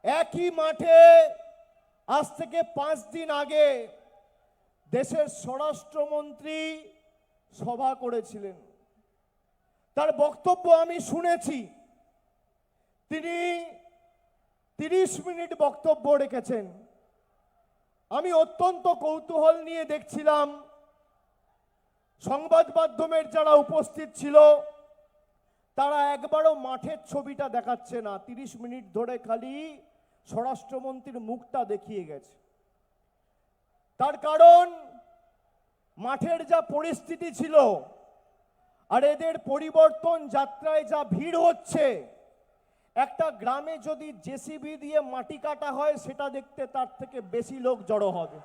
একই মাঠে আজ থেকে 5 দিন আগে দেশের স্বরাষ্ট্রমন্ত্রী সভা করেছিলেন। তার বক্তব্য আমি শুনেছি। তিনি 30 মিনিট বক্তব্য রেখেছেন। আমি অত্যন্ত কৌতূহল নিয়ে দেখছিলাম। সংবাদ মাধ্যমের যারা উপস্থিত ছিল তারা একবারও মাঠের ছবিটা দেখাচ্ছে না। 30 মিনিট ধরে খালি স্বরাষ্ট্রমন্ত্রীর মুখটা দেখিয়ে গেছে। তার কারণ মাঠের যা পরিস্থিতি ছিল আর এদের পরিবর্তন যাত্রায় যা ভিড় হচ্ছে, একটা গ্রামে যদি জেসিবি দিয়ে মাটি কাটা হয় সেটা দেখতে তার থেকে বেশি লোক জড়ো হবে।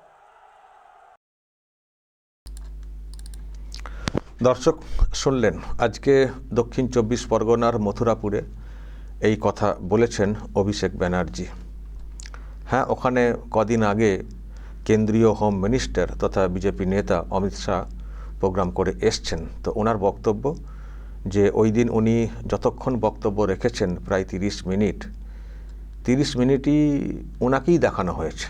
দর্শক শুনলেন, আজকে দক্ষিণ 24 পরগনার মথুরাপুরে এই কথা বলেছেন অভিষেক ব্যানার্জি। হ্যাঁ, ওখানে কদিন আগে কেন্দ্রীয় হোম মিনিস্টার তথা বিজেপি নেতা অমিত শাহ প্রোগ্রাম করে এসছেন। তো ওনার বক্তব্য যে ওই দিন উনি যতক্ষণ বক্তব্য রেখেছেন প্রায় 30 মিনিটই ওনাকেই দেখানো হয়েছে।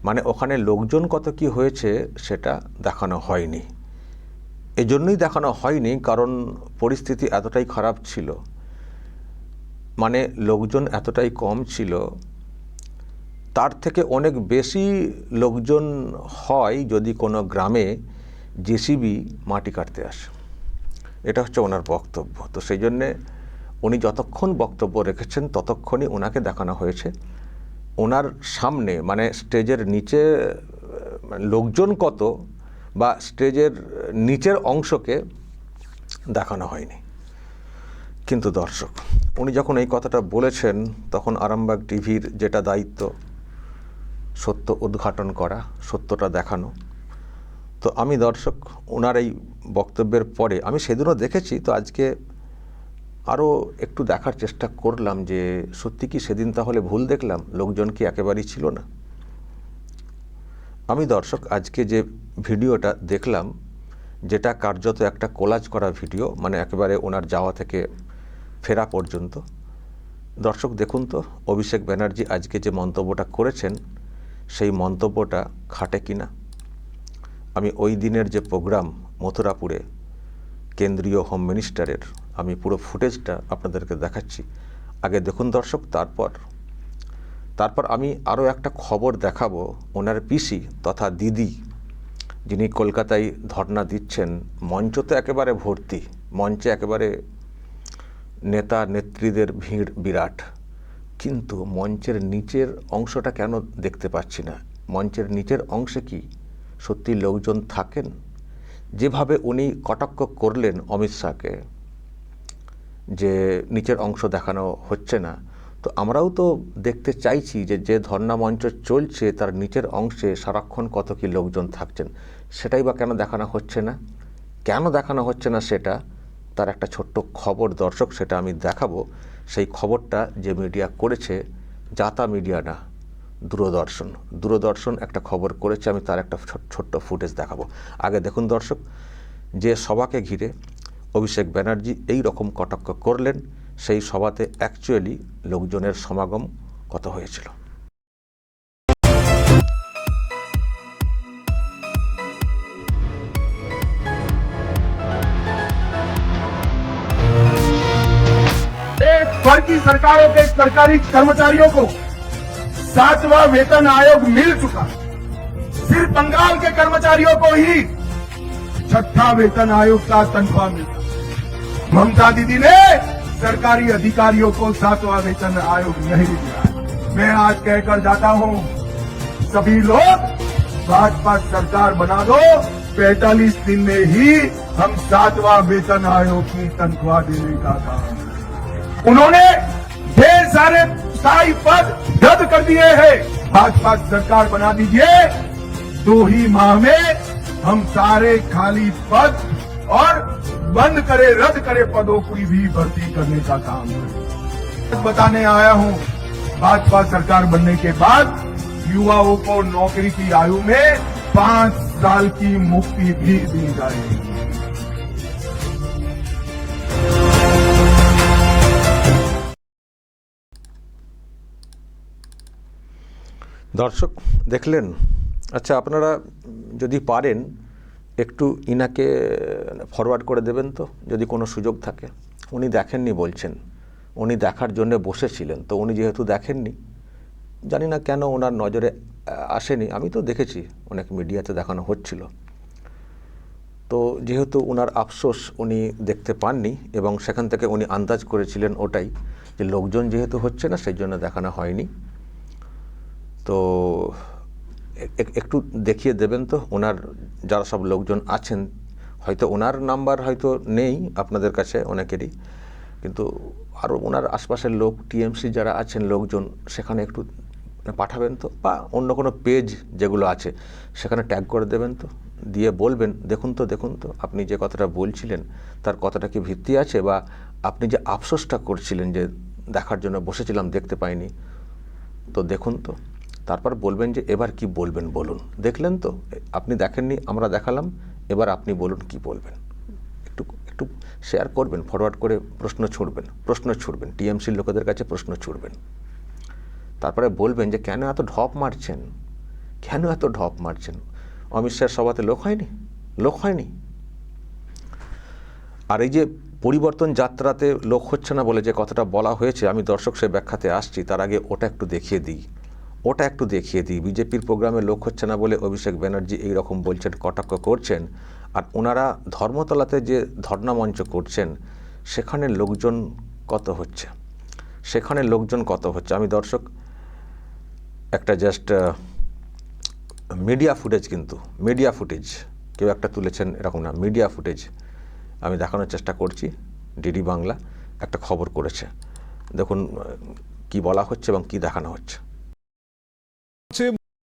মানে ওখানে লোকজন কত কি হয়েছে সেটা দেখানো হয়নি। এজন্যই দেখানো হয়নি কারণ পরিস্থিতি এতটাই খারাপ ছিল, মানে লোকজন এতটাই কম ছিল। তার থেকে অনেক বেশি লোকজন হয় যদি কোনো গ্রামে জেসিবি মাটি কাটতে আসে। এটা হচ্ছে ওনার বক্তব্য। তো সেই জন্যে উনি যতক্ষণ বক্তব্য রেখেছেন ততক্ষণই ওনাকে দেখানো হয়েছে। ওনার সামনে মানে স্টেজের নিচে লোকজন কত বা স্টেজের নিচের অংশকে দেখানো হয়নি। কিন্তু দর্শক, উনি যখন এই কথাটা বলেছেন তখন আরামবাগ টিভির যেটা দায়িত্ব সত্য উদ্ঘাটন করা, সত্যটা দেখানো। তো আমি দর্শক ওনার এই বক্তব্যের পরে আমি সেদিনও দেখেছি, তো আজকে আরও একটু দেখার চেষ্টা করলাম যে সত্যি কি সেদিন তাহলে ভুল দেখলাম, লোকজন কি একেবারেই ছিল না। আমি দর্শক আজকে যে ভিডিওটা দেখলাম, যেটা কার্যত একটা কোলাজ করা ভিডিও, মানে একেবারে ওনার যাওয়া থেকে ফেরা পর্যন্ত। দর্শক দেখুন তো অভিষেক ব্যানার্জি আজকে যে মন্তব্যটা করেছেন সেই মন্তব্যটা খাটে কিনা। আমি ওই দিনের যে প্রোগ্রাম মথুরাপুরে কেন্দ্রীয় হোম মিনিস্টারের আমি পুরো ফুটেজটা আপনাদেরকে দেখাচ্ছি। আগে দেখুন দর্শক, তারপর আমি আরও একটা খবর দেখাবো। ওনার পিসি তথা দিদি যিনি কলকাতায় ধর্ণা দিচ্ছেন, মঞ্চ তো একেবারে ভর্তি, মঞ্চে একেবারে নেতা নেত্রীদের ভিড় বিরাট, কিন্তু মঞ্চের নিচের অংশটা কেন দেখতে পাচ্ছি না? মঞ্চের নিচের অংশে কি সত্যি লোকজন থাকেন? যেভাবে উনি কটাক্ষ করলেন অমিত শাহকে যে নিচের অংশ দেখানো হচ্ছে না, তো আমরাও তো দেখতে চাইছি যে যে ধর্ণা মঞ্চ চলছে তার নিচের অংশে সারাক্ষণ কত কি লোকজন থাকছেন, সেটাই বা কেন দেখানো হচ্ছে না? কেন দেখানো হচ্ছে না সেটা তার একটা ছোট্ট খবর দর্শক, সেটা আমি দেখাবো। সেই খবরটা যে মিডিয়া করেছে, জাতা মিডিয়া না, দূরদর্শন একটা খবর করেছে। আমি তার একটা ছোট্ট ফুটেজ দেখাবো। আগে দেখুন দর্শক, যে সভাকে ঘিরে অভিষেক ব্যানার্জি এই রকম কটাক্ষ করলেন, সেই সভাতে অ্যাকচুয়ালি লোকজনের সমাগম কত হয়েছিল। की सरकारों के सरकारी कर्मचारियों को 7वां वेतन आयोग मिल चुका। सिर्फ बंगाल के कर्मचारियों को ही 6ठा वेतन आयोग का तनख्वाह मिलता। ममता दीदी ने सरकारी अधिकारियों को 7वां वेतन आयोग नहीं दिया। मैं आज कहकर जाता हूं, सभी लोग भाजपा सरकार बना दो, 45 दिन में ही हम 7वां वेतन आयोग की तनख्वाह देने का काम। उन्होंने ढेर सारे स्थायी पद रद्द कर दिए हैं। भाजपा सरकार बना दीजिए, 2 ही माह में हम सारे खाली पद और रद्द करे पदों की भी भर्ती करने का काम करें। बताने आया हूं, भाजपा सरकार बनने के बाद युवाओं को नौकरी की आयु में 5 साल की मुक्ति भी दी जाएगी। দর্শক দেখলেন। আচ্ছা, আপনারা যদি পারেন একটু ইনাকে ফরওয়ার্ড করে দেবেন তো, যদি কোনো সুযোগ থাকে। উনি দেখেননি বলছেন, উনি দেখার জন্য বসেছিলেন, তো উনি যেহেতু দেখেননি, জানি না কেন ওনার নজরে আসেনি। আমি তো দেখেছি অনেক মিডিয়াতে দেখানো হচ্ছিল, তো যেহেতু ওনার আফসোস উনি দেখতে পাননি এবং সেখান থেকে উনি আন্দাজ করেছিলেন ওটাই, যে লোকজন যেহেতু হচ্ছে না সেই জন্য দেখানো হয়নি। তো একটু দেখিয়ে দেবেন তো ওনার যারা সব লোকজন আছেন। হয়তো ওনার নাম্বার হয়তো নেই আপনাদের কাছে অনেকেরই, কিন্তু আরও ওনার আশপাশের লোক, টিএমসি যারা আছেন লোকজন, সেখানে একটু পাঠাবেন তো, বা অন্য কোনো পেজ যেগুলো আছে সেখানে ট্যাগ করে দেবেন তো, দিয়ে বলবেন দেখুন তো আপনি যে কথাটা বলছিলেন তার কতটা কি ভিত্তি আছে, বা আপনি যে আফসোসটা করছিলেন যে দেখার জন্য বসেছিলাম দেখতে পাইনি, তো দেখুন তো। তারপর বলবেন যে এবার কি বলবেন বলুন, দেখলেন তো আপনি দেখেননি, আমরা দেখালাম, এবার আপনি বলুন কি বলবেন। একটু শেয়ার করবেন, ফরওয়ার্ড করে প্রশ্ন ছুড়বেন টিএমসির লোকেদের কাছে, প্রশ্ন ছুড়বেন। তারপরে বলবেন যে কেন এত ঢপ মারছেন, অমিত শাহের সভাতে লোক হয়নি। আর এই যে পরিবর্তন যাত্রাতে লোক হচ্ছে না বলে যে কথাটা বলা হয়েছে, আমি দর্শক সে ব্যাখ্যাতে আসছি, তার আগে ওটা একটু দেখিয়ে দিই। বিজেপির প্রোগ্রামে লোক হচ্ছে না বলে অভিষেক ব্যানার্জি এই রকম বলছেন, কটাক্ষ করছেন, আর ওনারা ধর্মতলাতে যে ধর্ণা মঞ্চ করছেন সেখানে লোকজন কত হচ্ছে, আমি দর্শক একটা জাস্ট মিডিয়া ফুটেজ কেউ একটা তুলেছেন এরকম না, মিডিয়া ফুটেজ আমি দেখানোর চেষ্টা করছি। ডিডি বাংলা একটা খবর করেছে, দেখুন কি বলা হচ্ছে এবং কি দেখানো হচ্ছে।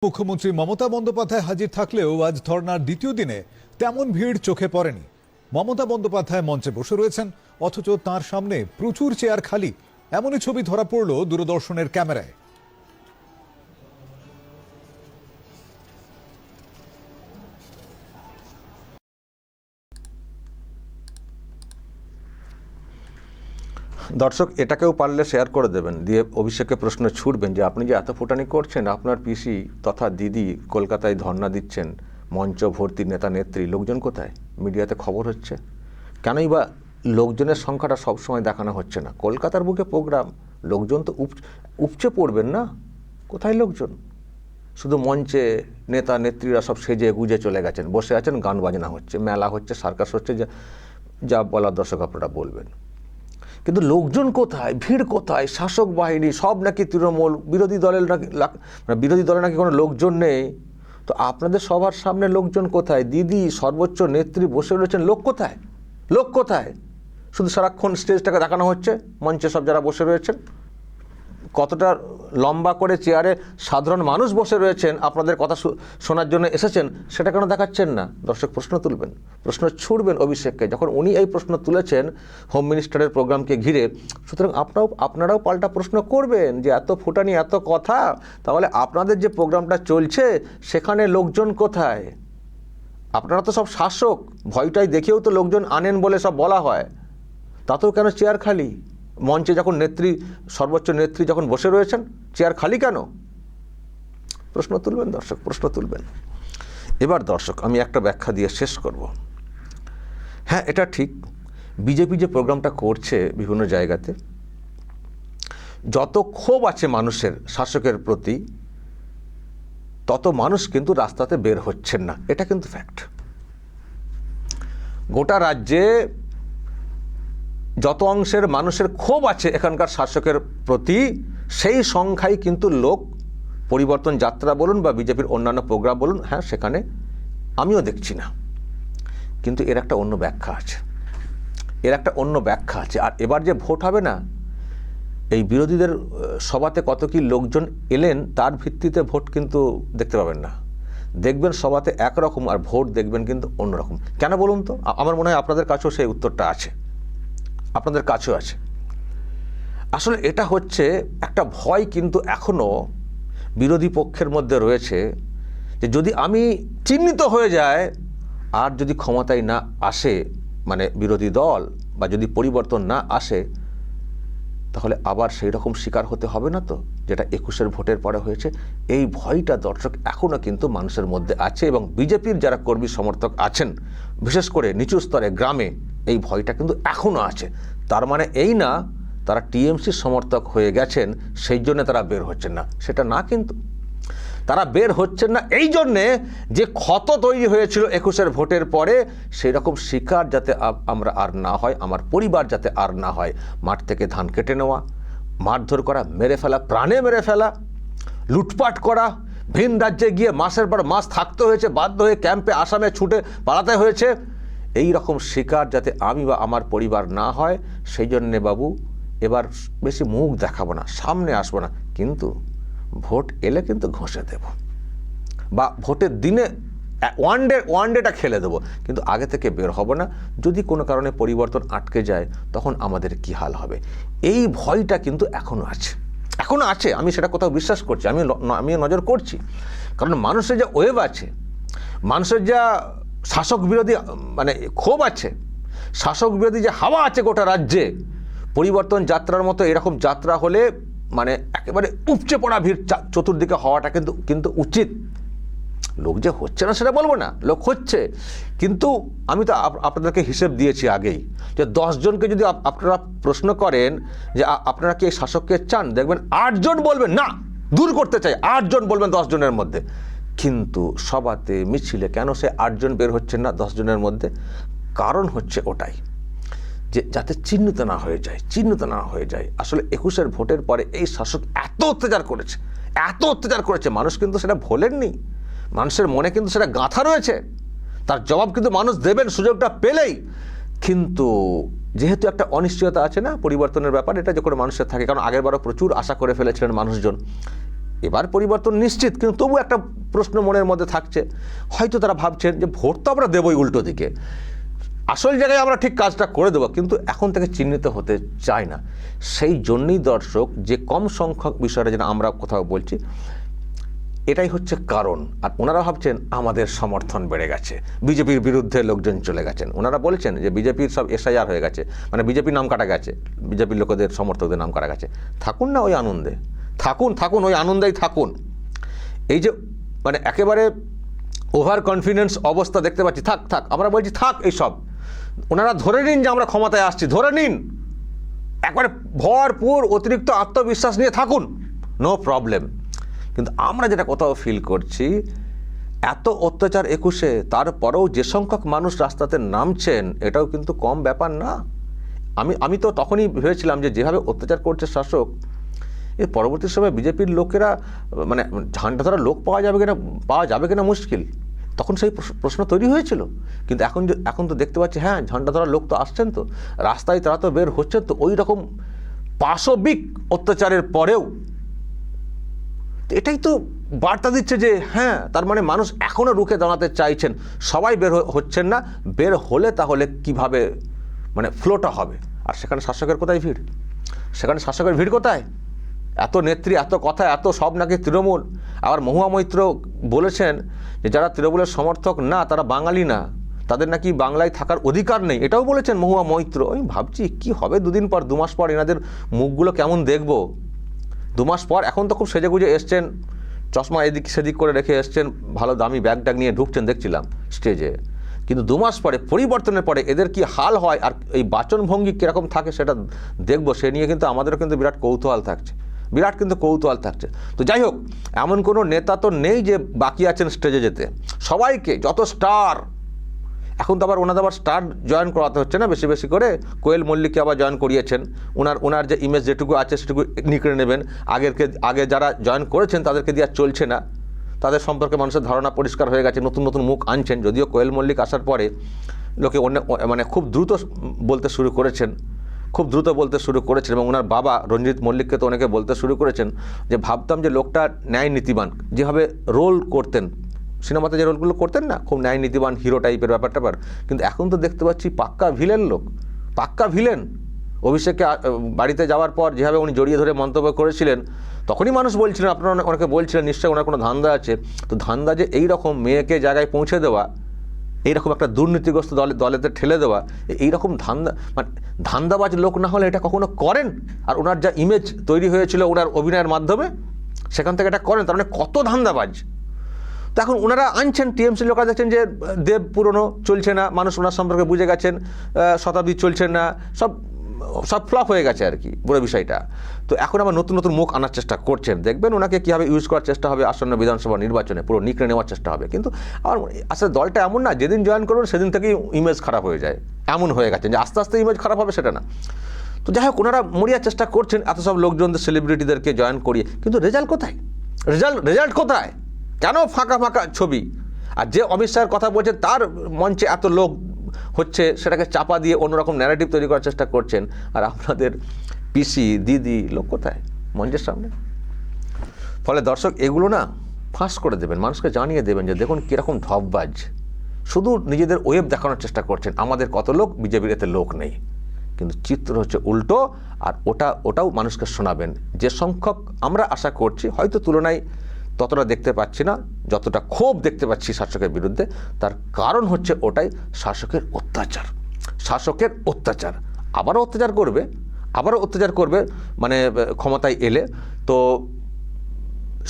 মুখ্যমন্ত্রী মমতা বন্দ্যোপাধ্যায় হাজির থাকলেও আজ ধর্নার দ্বিতীয় দিনে তেমন ভিড় চোখে পড়েনি। মমতা বন্দ্যোপাধ্যায় মঞ্চে বসে রয়েছেন, অথচ তার সামনে প্রচুর চেয়ার খালি। এমনই ছবি ধরা পড়ল দূরদর্শনের ক্যামেরায়। দর্শক এটাকেও পারলে শেয়ার করে দেবেন, দিয়ে অভিষেককে প্রশ্ন ছুটবেন যে আপনি যে এত ফুটানি করছেন, আপনার পিসি তথা দিদি কলকাতায় ধর্ণা দিচ্ছেন, মঞ্চ ভর্তি নেতা নেত্রী, লোকজন কোথায়? মিডিয়াতে খবর হচ্ছে, কেনই বা লোকজনের সংখ্যাটা সবসময় দেখানো হচ্ছে না? কলকাতার বুকে প্রোগ্রাম, লোকজন তো উপচে পড়বেন না, কোথায় লোকজন? শুধু মঞ্চে নেতা নেত্রীরা সব সেজে গুজে চলে গেছেন, বসে আছেন, গান বাজনা হচ্ছে, মেলা হচ্ছে, সার্কাস হচ্ছে, যা বলার দর্শক আপনারা বলবেন। কিন্তু লোকজন কোথায়, ভিড় কোথায়? শাসক বাহিনী সব নাকি তৃণমূল, বিরোধী দলে নাকি কোনো লোকজন নেই। তো আপনাদের সবার সামনে লোকজন কোথায়? দিদি সর্বোচ্চ নেত্রী বসে রয়েছেন, লোক কোথায়? শুধু সারাক্ষণ স্টেজটাকে দেখানো হচ্ছে, মঞ্চে সব যারা বসে রয়েছেন, কতটা লম্বা করে চেয়ারে সাধারণ মানুষ বসে রয়েছেন, আপনাদের কথা শোনার জন্য এসেছেন, সেটা কেন দেখাচ্ছেন না? দর্শক প্রশ্ন ছুড়বেন অভিষেককে, যখন উনি এই প্রশ্ন তুলেছেন হোম মিনিস্টারের প্রোগ্রামকে ঘিরে। সুতরাং আপনারাও পাল্টা প্রশ্ন করবেন যে এত ফুটানি, এত কথা, তাহলে আপনাদের যে প্রোগ্রামটা চলছে সেখানে লোকজন কোথায়? আপনারা তো সব শাসক, ভয়টাই দেখেও তো লোকজন আনেন বলে সব বলা হয়, তাতেও কেন চেয়ার খালি? মঞ্চে যখন সর্বোচ্চ নেত্রী যখন বসে রয়েছেন, চেয়ার খালি কেন? প্রশ্ন তুলবেন দর্শক, এবার দর্শক আমি একটা ব্যাখ্যা দিয়ে শেষ করব। হ্যাঁ, এটা ঠিক, বিজেপি যে প্রোগ্রামটা করছে বিভিন্ন জায়গাতে, যত ক্ষোভ আছে মানুষের শাসকের প্রতি, তত মানুষ কিন্তু রাস্তাতে বের হচ্ছেন না, এটা কিন্তু ফ্যাক্ট। গোটা রাজ্যে যত অংশের মানুষের ক্ষোভ আছে এখানকার শাসকের প্রতি, সেই সংখ্যাই কিন্তু লোক পরিবর্তন যাত্রা বলুন বা বিজেপির অন্যান্য প্রোগ্রাম বলুন, হ্যাঁ সেখানে আমিও দেখছি না। কিন্তু এর একটা অন্য ব্যাখ্যা আছে, আর এবার যে ভোট হবে না, এই বিরোধীদের সভাতে কত কি লোকজন এলেন তার ভিত্তিতে ভোট কিন্তু দেখতে পাবেন না। দেখবেন সভাতে একরকম, আর ভোট দেখবেন কিন্তু অন্যরকম। কেন বলুন তো? আমার মনে হয় আপনাদের কাছেও সেই উত্তরটা আছে, আসলে এটা হচ্ছে একটা ভয় কিন্তু এখনো বিরোধী পক্ষের মধ্যে রয়েছে, যে যদি আমি চিহ্নিত হয়ে যায় আর যদি ক্ষমতায় না আসে, মানে বিরোধী দল, বা যদি পরিবর্তন না আসে, তাহলে আবার সেই রকম শিকার হতে হবে না তো, যেটা 21-এর ভোটের পরে হয়েছে। এই ভয়টা দর্শক এখনও কিন্তু মানুষের মধ্যে আছে, এবং বিজেপির যারা কর্মী সমর্থক আছেন, বিশেষ করে নিচু স্তরে গ্রামে, এই ভয়টা কিন্তু এখনও আছে। তার মানে এই না তারা টিএমসির সমর্থক হয়ে গেছেন সেই জন্য তারা বের হচ্ছেন না, সেটা না। কিন্তু তারা বের হচ্ছেন না এই জন্যে যে ক্ষত তৈরি হয়েছিল 21-এর ভোটের পরে, সেই রকম শিকার যাতে আমরা আর না হয়, আমার পরিবার যাতে আর না হয়। মাঠ থেকে ধান কেটে নেওয়া, মারধর করা, মেরে ফেলা, প্রাণে মেরে ফেলা, লুটপাট করা, ভিন রাজ্যে গিয়ে মাসের পর মাস থাকতে হয়েছে, বাধ্য হয়ে ক্যাম্পে আসামে ছুটে পালাতে হয়েছে। এই রকম শিকার যাতে আমি বা আমার পরিবার না হয়, সেই জন্যে বাবু এবার বেশি মুখ দেখাবো না, সামনে আসবো না, কিন্তু ভোট এলে কিন্তু ঘষে দেব, বা ভোটের দিনে ওয়ান ডেটা খেলে দেবো, কিন্তু আগে থেকে বের হব না। যদি কোনো কারণে পরিবর্তন আটকে যায় তখন আমাদের কি হাল হবে, এই ভয়টা কিন্তু এখনও আছে। আমি সেটা কোথাও বিশ্বাস করছি, আমি নজর করছি। কারণ মানুষের যে ওয়েভ আছে, মানুষের যা শাসক বিরোধী মানে ক্ষোভ আছে, শাসক বিরোধী যে হাওয়া আছে গোটা রাজ্যে, পরিবর্তন যাত্রার মতো এরকম যাত্রা হলে মানে একেবারে উপচে পড়া ভিড় চতুর্দিকে হওয়াটা কিন্তু উচিত। লোক যে হচ্ছে না সেটা বলবো না, লোক হচ্ছে, কিন্তু আমি তো আপনাদেরকে হিসেব দিয়েছি আগেই যে 10 জনকে যদি আপনারা প্রশ্ন করেন যে আপনারা কি এই শাসককে চান, দেখবেন 8 জন বলবেন না, দূর করতে চাই, 8 জন বলবেন 10 জনের মধ্যে। কিন্তু সভাতে মিছিলে কেন সে 8 জন বের হচ্ছেন না 10 জনের মধ্যে? কারণ হচ্ছে ওটাই, যে যাতে চিহ্নিত না হয়ে যায়। আসলে 21-এর ভোটের পরে এই শাসক এত অত্যাচার করেছে, মানুষ কিন্তু সেটা ভোলেননি, মানুষের মনে কিন্তু সেটা গাঁথা রয়েছে। তার জবাব কিন্তু মানুষ দেবেন সুযোগটা পেলেই। কিন্তু যেহেতু একটা অনিশ্চয়তা আছে না পরিবর্তনের ব্যাপার, এটা যে কোনো মানুষের থাকে, কারণ আগেরবারও প্রচুর আশা করে ফেলেছিলেন মানুষজন, এবার পরিবর্তন নিশ্চিত, কিন্তু তবু একটা প্রশ্ন মনের মধ্যে থাকছে। হয়তো তারা ভাবছেন যে ভোট তো আমরা দেবই উল্টো দিকে, আসল জায়গায় আমরা ঠিক কাজটা করে দেবো, কিন্তু এখন থেকে চিহ্নিত হতে চায় না। সেই জন্যই দর্শক যে কম সংখ্যক বিষয়টা যেন আমরা কোথাও বলছি, এটাই হচ্ছে কারণ। আর ওনারা ভাবছেন আমাদের সমর্থন বেড়ে গেছে, বিজেপির বিরুদ্ধে লোকজন চলে গেছেন। ওনারা বলেছেন যে বিজেপির সব SIR হয়ে গেছে, মানে বিজেপির নাম কাটা গেছে, বিজেপির লোকেদের সমর্থকদের নাম কাটা গেছে। থাকুন না ওই আনন্দে, থাকুন ওই আনন্দেই থাকুন। এই যে মানে একেবারে ওভার কনফিডেন্স অবস্থা দেখতে পাচ্ছি, থাক, আমরা বলছি থাক এইসব। ওনারা ধরে নিন যে আমরা ক্ষমতায় আসছি, ধরে নিন, একবারে ভরপুর অতিরিক্ত আত্মবিশ্বাস নিয়ে থাকুন, নো প্রবলেম। কিন্তু আমরা যেটা কোথাও ফিল করছি, এত অত্যাচার 21-এ, তারপরেও যে সংখ্যক মানুষ রাস্তাতে নামছেন, এটাও কিন্তু কম ব্যাপার না। আমি তো তখনই ভেবেছিলাম যে যেভাবে অত্যাচার করছে শাসক, এর পরবর্তী সময়ে বিজেপির লোকেরা মানে ঝান্ডা ধরা লোক পাওয়া যাবে কিনা মুশকিল, তখন সেই প্রশ্ন তৈরি হয়েছিল। কিন্তু এখন তো দেখতে পাচ্ছি, হ্যাঁ, ঝান্ডা ধরা লোক তো আসছেন, তো রাস্তায় তারা তো বের হচ্ছেন, তো ওই রকম পাশবিক অত্যাচারের পরেও এটাই তো বার্তা দিচ্ছে যে হ্যাঁ, তার মানে মানুষ এখনও রুখে দাঁড়াতে চাইছেন। সবাই বের হচ্ছেন না, বের হলে তাহলে কিভাবে মানে ফ্লোটা হবে। আর সেখানে শাসকের কোথায় ভিড়, কোথায়? এত নেত্রী, এত কথা, এত সব নাকি তৃণমূল। আবার মহুয়া মৈত্র বলেছেন যে যারা তৃণমূলের সমর্থক না তারা বাঙালি না, তাদের নাকি বাংলায় থাকার অধিকার নেই, এটাও বলেছেন মহুয়া মৈত্র। আমি ভাবছি কি হবে 2 মাস পর এনাদের মুখগুলো কেমন দেখব। 2 মাস পর এখন তো খুব সেজেগুজে এসছেন, চশমা এদিক সেদিক করে রেখে এসছেন, ভালো দামি ব্যাগ নিয়ে ঢুকছেন দেখছিলাম স্টেজে। কিন্তু 2 মাস পরে, পরিবর্তনের পরে এদের কি হাল হয় আর এই বাচনভঙ্গি কীরকম থাকে সেটা দেখব। সে নিয়ে কিন্তু আমাদেরও কিন্তু বিরাট কৌতূহল থাকছে। তো যাই হোক, এমন কোনো নেতা তো নেই যে বাকি আছেন স্টেজে যেতে। সবাইকে, যত স্টার, এখন তো আবার ওনাদের স্টার জয়েন করাতে হচ্ছে না বেশি করে। কোয়েল মল্লিককে আবার জয়েন করিয়েছেন। ওনার যে ইমেজ যেটুকু আছে সেটুকু নিকড়ে নেবেন। আগে যারা জয়েন করেছেন তাদেরকে দিয়ে আর চলছে না, তাদের সম্পর্কে মানুষের ধারণা পরিষ্কার হয়ে গেছে। নতুন মুখ আনছেন, যদিও কোয়েল মল্লিক আসার পরে লোকে মানে খুব দ্রুত বলতে শুরু করেছেন এবং ওনার বাবা রঞ্জিত মল্লিককে তো অনেকে বলতে শুরু করেছেন যে ভাবতাম যে লোকটা ন্যায় নীতিবান, যেভাবে রোল করতেন সিনেমাতে, যে রোলগুলো করতেন না, খুব ন্যায় নীতিবান হিরো টাইপের ব্যাপার। কিন্তু এখন তো দেখতে পাচ্ছি পাক্কা ভিলেন। অভিষেককে বাড়িতে যাওয়ার পর যেভাবে উনি জড়িয়ে ধরে মন্তব্য করেছিলেন, তখনই মানুষ বলছিলেন, আপনারা অনেকে বলছিলেন নিশ্চয়ই ওনার কোনো ধান্দা আছে। তো ধান্দা যে এই রকম মেয়েকে জায়গায় পৌঁছে দেওয়া, এইরকম একটা দুর্নীতিগ্রস্ত দলেতে ঠেলে দেওয়া, এইরকম মানে ধান্দাবাজ লোক না হলে এটা কখনো করেন? আর ওনার যা ইমেজ তৈরি হয়েছিল ওনার অভিনয়ের মাধ্যমে, সেখান থেকে এটা করেন, তার মানে কত ধান্দাবাজ। তো এখন ওনারা আনছেন, টিএমসি লোকরা দেখছেন যে দেব পুরনো, চলছে না, মানুষ ওনার সম্পর্কে বুঝে গেছেন, শতাব্দী চলছে না, সব ফ্লপ হয়ে গেছে আর কি পুরো বিষয়টা। তো এখন আবার নতুন নতুন মুখ আনার চেষ্টা করছেন, দেখবেন ওনাকে কীভাবে ইউজ করার চেষ্টা হবে আসন্ন বিধানসভা নির্বাচনে, পুরো নিকড়ে নেওয়ার চেষ্টা হবে। কিন্তু আমার আসলে দলটা এমন না যেদিন জয়েন করবেন সেদিন থেকেই ইমেজ খারাপ হয়ে যায়, এমন হয়ে গেছে যে আস্তে আস্তে ইমেজ খারাপ হবে সেটা না। তো যাই হোক, ওনারা মরিয়ার চেষ্টা করছেন এত সব লোকজনদের, সেলিব্রিটিদেরকে জয়েন করিয়ে, কিন্তু রেজাল্ট কোথায়? রেজাল্ট কোথায়? কেন ফাঁকা ফাঁকা ছবি? আর যে অমিত শাহের কথা বলছে তার মঞ্চে এত লোক হচ্ছে, সেটাকে চাপা দিয়ে অন্যরকম ন্যারেটিভ তৈরি করার চেষ্টা করছেন। আর আপনাদের পিসি দিদি লোক কোথায় মঞ্চের সামনে? ফলে দর্শক এগুলো না ফাঁস করে দেবেন, মানুষকে জানিয়ে দেবেন যে দেখুন কীরকম ঢপবাজ, শুধু নিজেদের ওয়েব দেখানোর চেষ্টা করছেন, আমাদের কত লোক, বিজেপির এতে লোক নেই। কিন্তু চিত্র হচ্ছে উল্টো। আর ওটাও মানুষকে শোনাবেন। যে সংখ্যক আমরা আশা করছি, হয়তো তুলনায় ততটা দেখতে পাচ্ছি না যতটা ক্ষোভ দেখতে পাচ্ছি শাসকের বিরুদ্ধে, তার কারণ হচ্ছে ওটাই শাসকের অত্যাচার। আবারও অত্যাচার করবে মানে ক্ষমতায় এলে। তো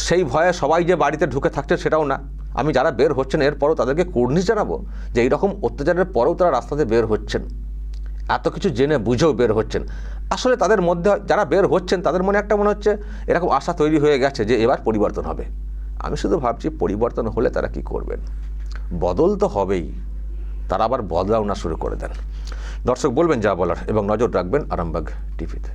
সেই ভয়ে সবাই যে বাড়িতে ঢুকে থাকছে সেটাও না। আমি যারা বের হচ্ছেন এরপরও তাদেরকে কুর্নিশ জানাবো যে এইরকম অত্যাচারের পরেও তারা রাস্তাতে বের হচ্ছেন, এত কিছু জেনে বুঝেও বের হচ্ছেন। আসলে তাদের মধ্যে যারা বের হচ্ছেন তাদের মনে একটা মনে হচ্ছে এরকম আশা তৈরি হয়ে গেছে যে এবার পরিবর্তন হবে। আমি শুধু ভাবছি পরিবর্তন হলে তারা কি করবেন? বদল তো হবেই, তারা আবার বদলাও না শুরু করে দেন। দর্শক বলবেন যা বলার এবং নজর রাখবেন আরামবাগ টিভিতে।